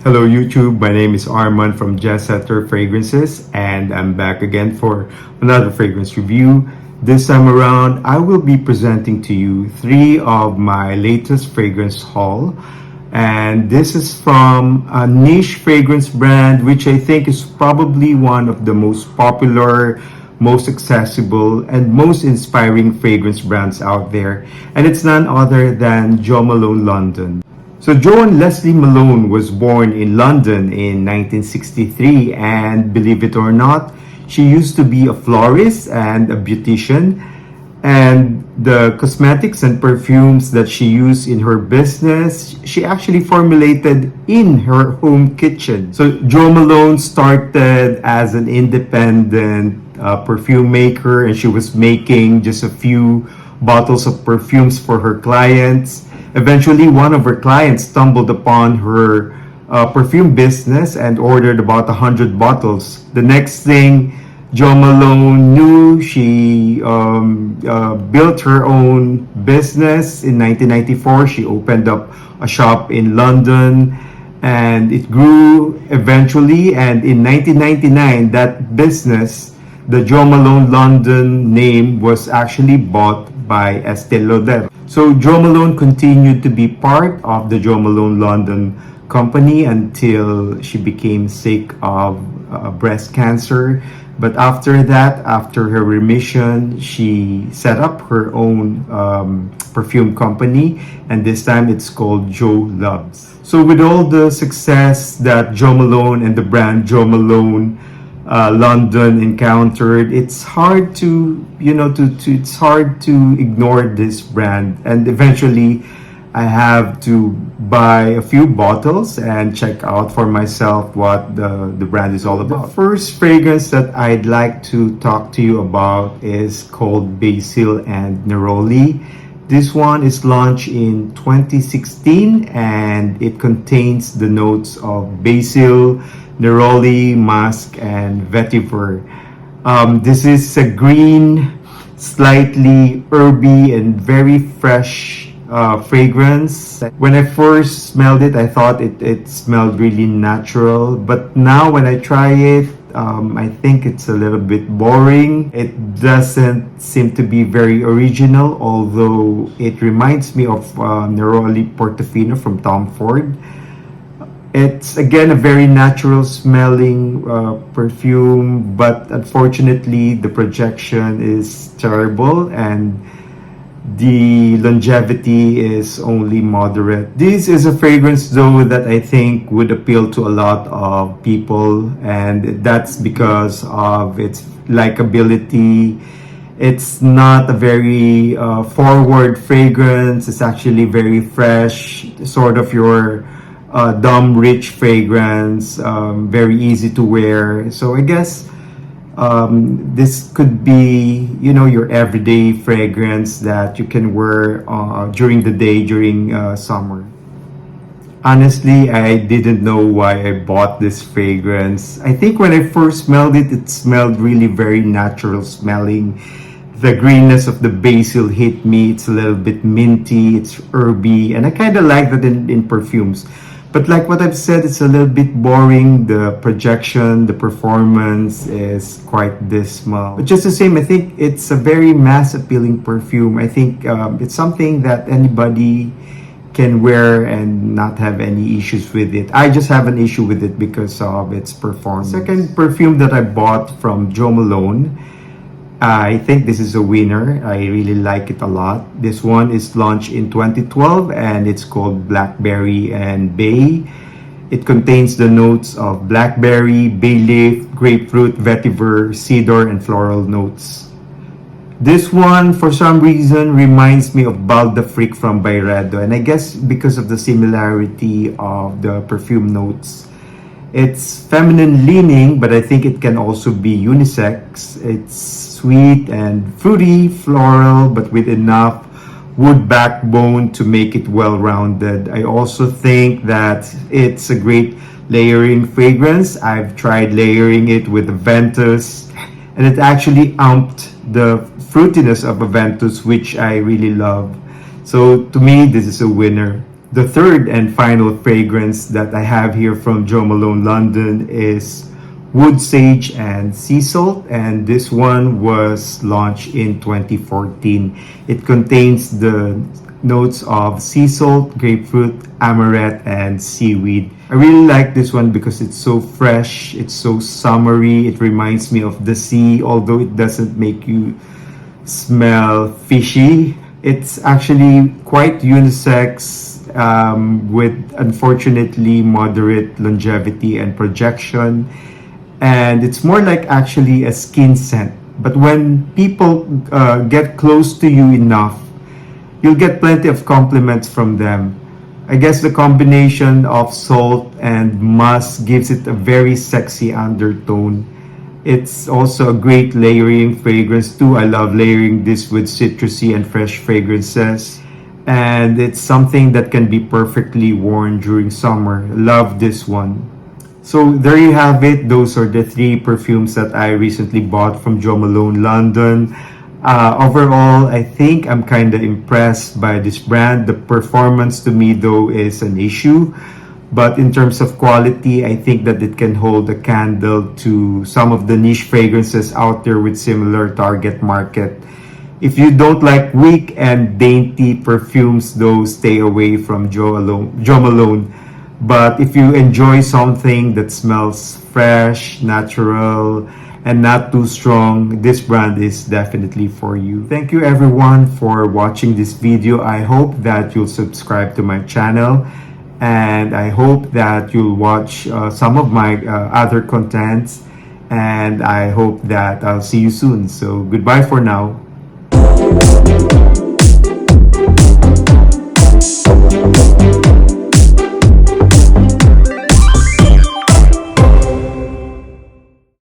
Hello YouTube, my name is Arman from Jazz Setter Fragrances and I'm back again for another fragrance review. This time around, I will be presenting to you three of my latest fragrance haul. And this is from a niche fragrance brand which I think is probably one of the most popular, most accessible, and most inspiring fragrance brands out there. And it's none other than Jo Malone London. So Joan Leslie Malone was born in London in 1963, and believe it or not, she used to be a florist and a beautician, and the cosmetics and perfumes that she used in her business, she actually formulated in her home kitchen. So Jo Malone started as an independent perfume maker, and she was making just a few bottles of perfumes for her clients. Eventually, one of her clients stumbled upon her perfume business and ordered about 100 bottles. The next thing Jo Malone knew, she built her own business. In 1994, she opened up a shop in London, and it grew eventually. And in 1999, that business, the Jo Malone London name, was actually bought by Estée Lauder. So Jo Malone continued to be part of the Jo Malone London company until she became sick of breast cancer. But after that, after her remission, she set up her own perfume company, and this time it's called Jo Loves. So with all the success that Jo Malone and the brand Jo Malone London encountered, it's hard to it's hard to ignore this brand. And eventually I have to buy a few bottles and check out for myself what the brand is all about. The first fragrance that I'd like to talk to you about is called Basil and Neroli. This one is launched in 2016 and it contains the notes of basil, neroli, musk, and vetiver. This is a green, slightly herby, and very fresh fragrance. When I first smelled it, I thought it smelled really natural. But now when I try it, I think it's a little bit boring. It doesn't seem to be very original, although it reminds me of Neroli Portofino from Tom Ford. It's again a very natural smelling perfume, but unfortunately the projection is terrible and the longevity is only moderate. This is a fragrance though that I think would appeal to a lot of people, and that's because of its likability. It's not a very forward fragrance. It's actually very fresh, sort of your dumb rich fragrance, very easy to wear. So I guess this could be, your everyday fragrance that you can wear during the day, during summer. Honestly, I didn't know why I bought this fragrance. I think when I first smelled it, it smelled really very natural smelling. The greenness of the basil hit me. It's a little bit minty, it's herby, and I kind of like that in perfumes. But like what I've said, it's a little bit boring. The projection, the performance is quite dismal. But just the same, I think it's a very mass appealing perfume. I think it's something that anybody can wear and not have any issues with it. I just have an issue with it because of its performance. Second perfume that I bought from Jo Malone, I think this is a winner. I really like it a lot. This one is launched in 2012 and it's called Blackberry and Bay. It contains the notes of blackberry, bay leaf, grapefruit, vetiver, cedar, and floral notes. This one, for some reason, reminds me of Bal d'Afrique from Byredo, and I guess because of the similarity of the perfume notes. It's feminine leaning, but I think it can also be unisex. It's sweet and fruity, floral, but with enough wood backbone to make it well-rounded. I also think that it's a great layering fragrance. I've tried layering it with Aventus, and it actually amped the fruitiness of Aventus, which I really love. So to me, this is a winner. The third and final fragrance that I have here from Jo Malone London is Wood Sage and Sea Salt, and this one was launched in 2014. It contains the notes of sea salt, grapefruit, amaret, and seaweed. I really like this one because it's so fresh, it's so summery, it reminds me of the sea, although it doesn't make you smell fishy. It's actually quite unisex, with unfortunately moderate longevity and projection. And it's more like actually a skin scent. But when people get close to you enough, you'll get plenty of compliments from them. I guess the combination of salt and musk gives it a very sexy undertone. It's also a great layering fragrance too. I love layering this with citrusy and fresh fragrances. And it's something that can be perfectly worn during summer. Love this one. So there you have it. Those are the three perfumes that I recently bought from Jo Malone London. Overall, I think I'm kind of impressed by this brand. The performance to me, though, is an issue. But in terms of quality, I think that it can hold a candle to some of the niche fragrances out there with similar target market. If you don't like weak and dainty perfumes, though, stay away from Jo Malone. But if you enjoy something that smells fresh, natural, and not too strong, this brand is definitely for you. Thank you everyone for watching this video. I hope that you'll subscribe to my channel, and I hope that you'll watch some of my other contents, and I hope that I'll see you soon. So goodbye for now.